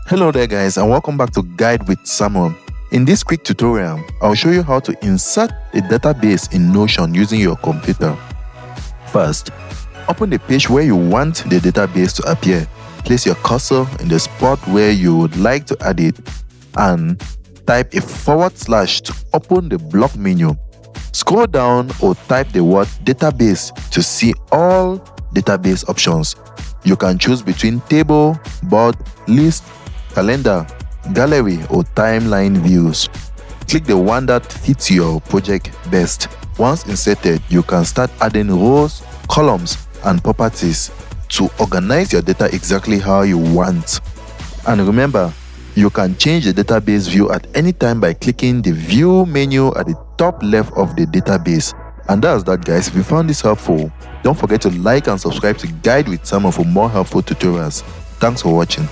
Hello there guys, and welcome back to Guide with Samuel. In this quick tutorial, I'll show you how to insert a database in Notion using your computer. First, open the page where you want the database to appear. Place your cursor in the spot where you would like to add it and type a / to open the block menu. Scroll down or type the word database to see all database options. You can choose between table, board, list, calendar, gallery or timeline views. Click the one that fits your project best. Once inserted, you can start adding rows, columns, and properties to organize your data exactly how you want. And remember, you can change the database view at any time by clicking the View menu at the top left of the database. And that's that, guys. If you found this helpful, don't forget to like and subscribe to Guide with Samuel for more helpful tutorials. Thanks for watching.